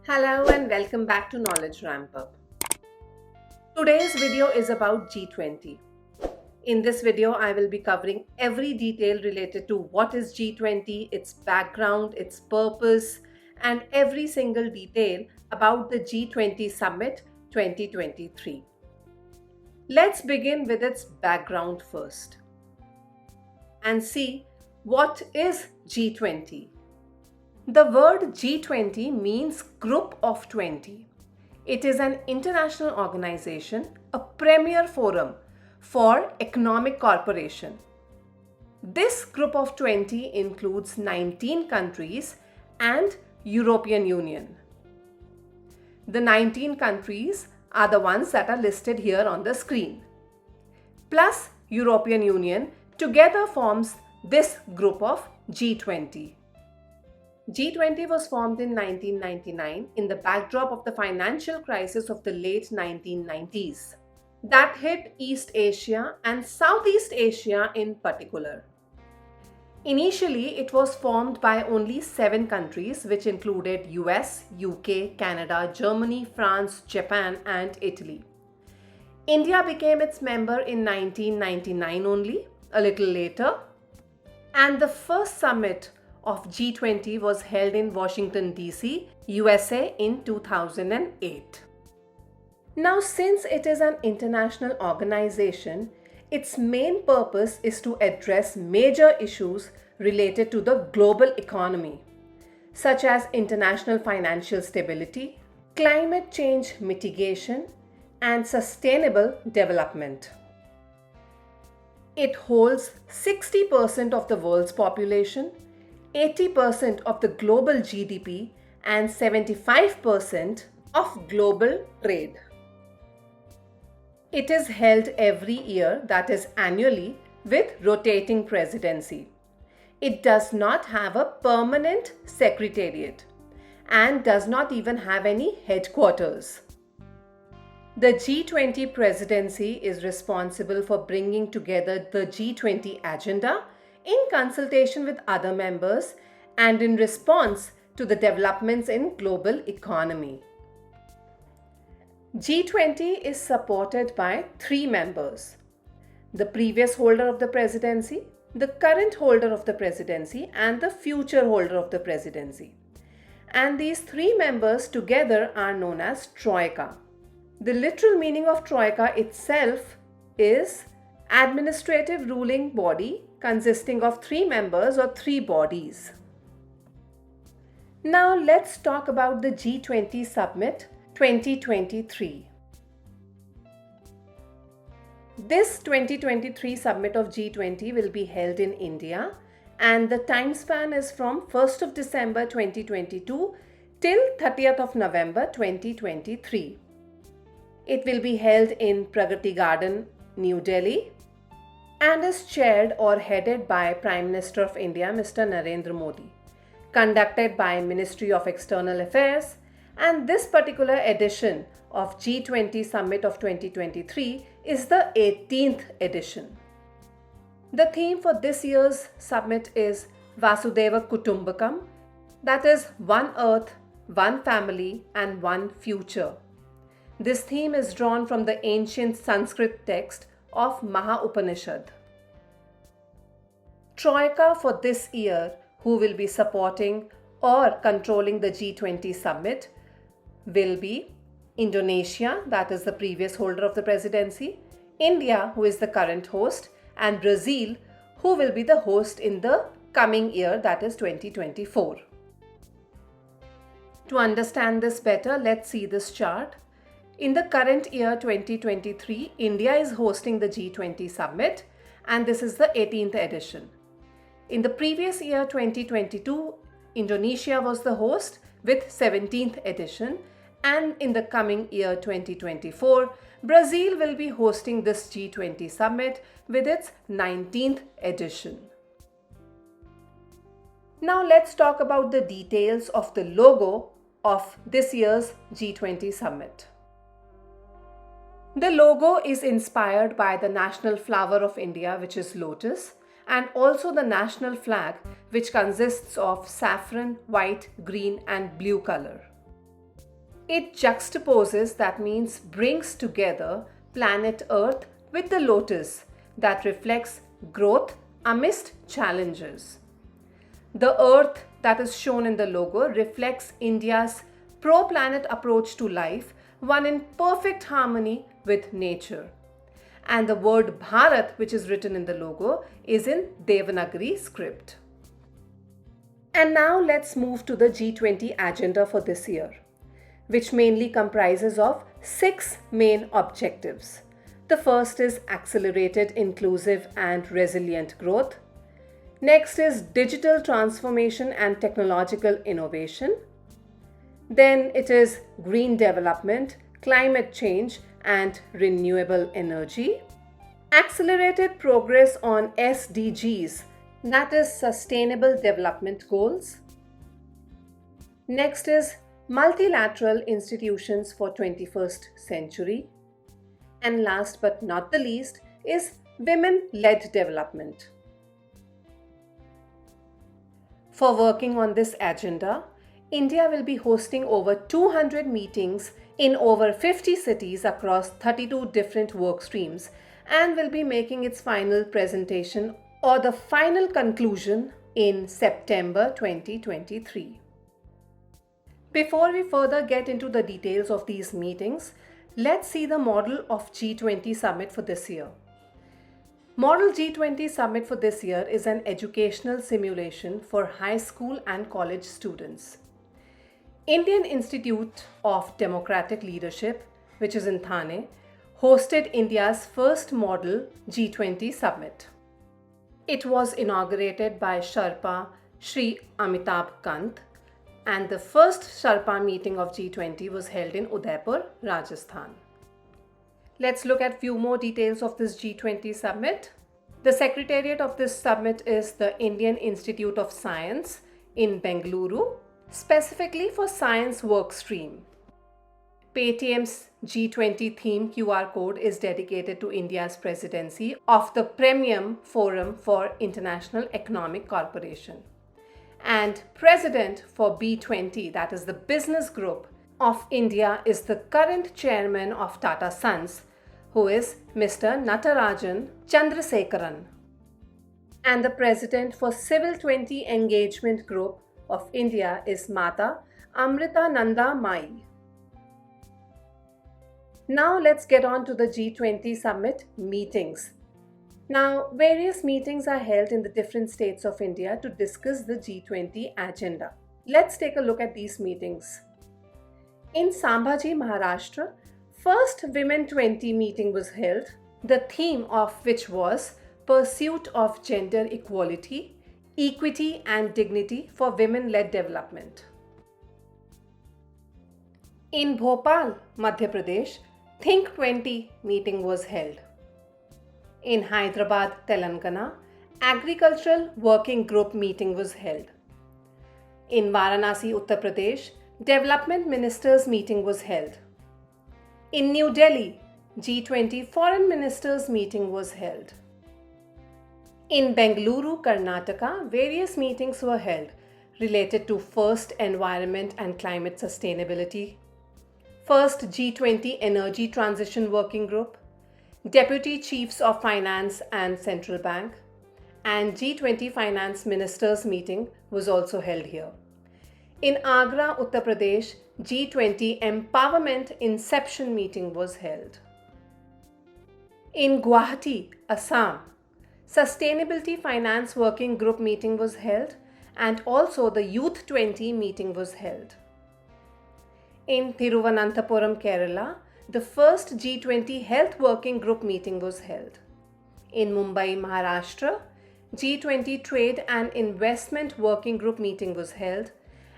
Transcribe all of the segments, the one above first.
Hello and welcome back to Knowledge Ramp Up. Today's video is about G20. In this video, I will be covering every detail related to what is G20, its background, its purpose, and every single detail about the G20 Summit 2023. Let's begin with its background first and see what is G20. The word G20 means Group of 20. It is an international organization, a premier forum for economic cooperation. This Group of 20 includes 19 countries and European Union. The 19 countries are the ones that are listed here on the screen. Plus European Union together forms this group of G20. G20 was formed in 1999 in the backdrop of the financial crisis of the late 1990s that hit East Asia and Southeast Asia in particular. Initially, it was formed by only 7 countries, which included US, UK, Canada, Germany, France, Japan, and Italy. India became its member in 1999 only, a little later, and the first summit of G20 was held in Washington, D.C., USA in 2008. Now, since it is an international organization, its main purpose is to address major issues related to the global economy, such as international financial stability, climate change mitigation, and sustainable development. It holds 60% of the world's population, 80% of the global GDP, and 75% of global trade. It is held every year, that is annually, with rotating presidency. It does not have a permanent secretariat and does not even have any headquarters. The G20 presidency is responsible for bringing together the G20 agenda in consultation with other members and in response to the developments in global economy. G20 is supported by 3 members: the previous holder of the presidency, the current holder of the presidency, and the future holder of the presidency. And these 3 members together are known as Troika. The literal meaning of Troika itself is administrative ruling body consisting of 3 members or 3 bodies. Now let's talk about the G20 Summit 2023. This 2023 Summit of G20 will be held in India, and the time span is from 1st of December 2022 till 30th of November 2023. It will be held in Pragati Garden, New Delhi, and is chaired or headed by Prime Minister of India, Mr. Narendra Modi, conducted by Ministry of External Affairs, and this particular edition of G20 Summit of 2023 is the 18th edition. The theme for this year's summit is Vasudhaiva Kutumbakam, that is one earth, one family, and one future. This theme is drawn from the ancient Sanskrit text of Maha Upanishad. Troika for this year, who will be supporting or controlling the G20 summit, will be Indonesia, that is the previous holder of the presidency, India, who is the current host, and Brazil, who will be the host in the coming year, that is 2024. To understand this better, let's see this chart. In the current year 2023, India is hosting the G20 summit, and this is the 18th edition. In the previous year 2022, Indonesia was the host with 17th edition, and in the coming year 2024, Brazil will be hosting this G20 summit with its 19th edition. Now let's talk about the details of the logo of this year's G20 summit. The logo is inspired by the national flower of India, which is lotus, and also the national flag, which consists of saffron, white, green, and blue color. It juxtaposes, that means brings together, planet Earth with the lotus that reflects growth amidst challenges. The Earth that is shown in the logo reflects India's pro-planet approach to life, one in perfect harmony with nature. And the word Bharat, which is written in the logo, is in Devanagari script. And now let's move to the G20 agenda for this year, which mainly comprises of 6 main objectives. The first is accelerated, inclusive and resilient growth. Next is digital transformation and technological innovation. Then it is green development, climate change and renewable energy. Accelerated progress on SDGs, that is Sustainable Development Goals. Next is multilateral institutions for 21st century. And last but not the least is women-led development. For working on this agenda, India will be hosting over 200 meetings in over 50 cities across 32 different work streams and will be making its final presentation or the final conclusion in September 2023. Before we further get into the details of these meetings, let's see the model of G20 Summit for this year. Model G20 Summit for this year is an educational simulation for high school and college students. Indian Institute of Democratic Leadership, which is in Thane, hosted India's first model G20 Summit. It was inaugurated by Sherpa Shri Amitabh Kant, and the first Sherpa meeting of G20 was held in Udaipur, Rajasthan. Let's look at few more details of this G20 summit. The secretariat of this summit is the Indian Institute of Science in Bengaluru, specifically for science work stream. Paytm's G20 theme QR code is dedicated to India's presidency of the Premium Forum for International Economic Cooperation. And president for B20, that is the business group of India, is the current chairman of Tata Sons, who is Mr. Natarajan Chandrasekaran. And the president for Civil 20 Engagement Group of India is Mata Amrita Nanda Mai. Now let's get on to the G20 summit meetings. Now, various meetings are held in the different states of India to discuss the G20 agenda. Let's take a look at these meetings. In Sambhaji, Maharashtra, first Women 20 meeting was held, the theme of which was Pursuit of Gender Equality, Equity and Dignity for Women-led Development. In Bhopal, Madhya Pradesh, Think 20 meeting was held. In Hyderabad, Telangana, Agricultural Working Group meeting was held. In Varanasi, Uttar Pradesh, Development Ministers meeting was held. In New Delhi, G20 Foreign Ministers meeting was held. In Bengaluru, Karnataka, various meetings were held related to first environment and climate sustainability, first G20 Energy Transition Working Group, Deputy Chiefs of Finance and Central Bank, and G20 Finance Ministers meeting was also held here. In Agra, Uttar Pradesh, G20 Empowerment Inception meeting was held. In Guwahati, Assam, Sustainability Finance Working Group meeting was held, and also the Youth 20 meeting was held. In Thiruvananthapuram, Kerala, the first G20 Health Working Group meeting was held. In Mumbai, Maharashtra, G20 Trade and Investment Working Group meeting was held.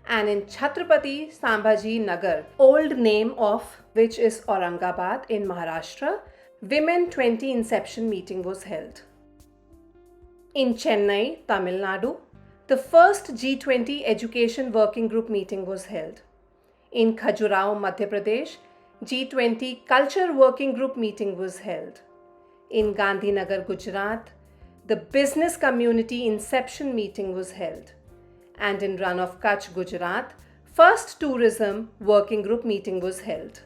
And in Chhatrapati Sambhaji Nagar, old name of which is Aurangabad in Maharashtra, Women 20 Inception meeting was held. In Chennai, Tamil Nadu, the first G20 Education Working Group meeting was held. In Khajuraho, Madhya Pradesh, G20 Culture Working Group meeting was held. In Gandhinagar, Gujarat, the Business Community Inception meeting was held. And in Run of Kutch, Gujarat, First tourism working group meeting was held.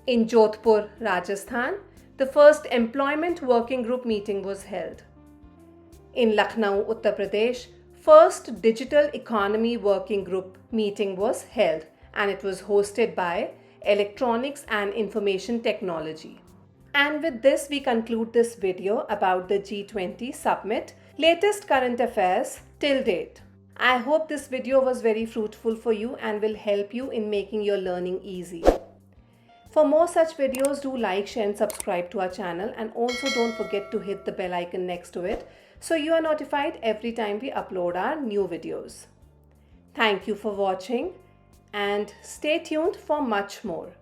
In Jodhpur, Rajasthan, the first employment working group meeting was held. In Lucknow, Uttar Pradesh, first digital economy working group meeting was held, and it was hosted by Electronics and Information Technology. And with this, we conclude this video about the G20 summit, latest current affairs till date. I hope this video was very fruitful for you and will help you in making your learning easy. For more such videos, do like, share and subscribe to our channel, and also don't forget to hit the bell icon next to it so you are notified every time we upload our new videos. Thank you for watching and stay tuned for much more.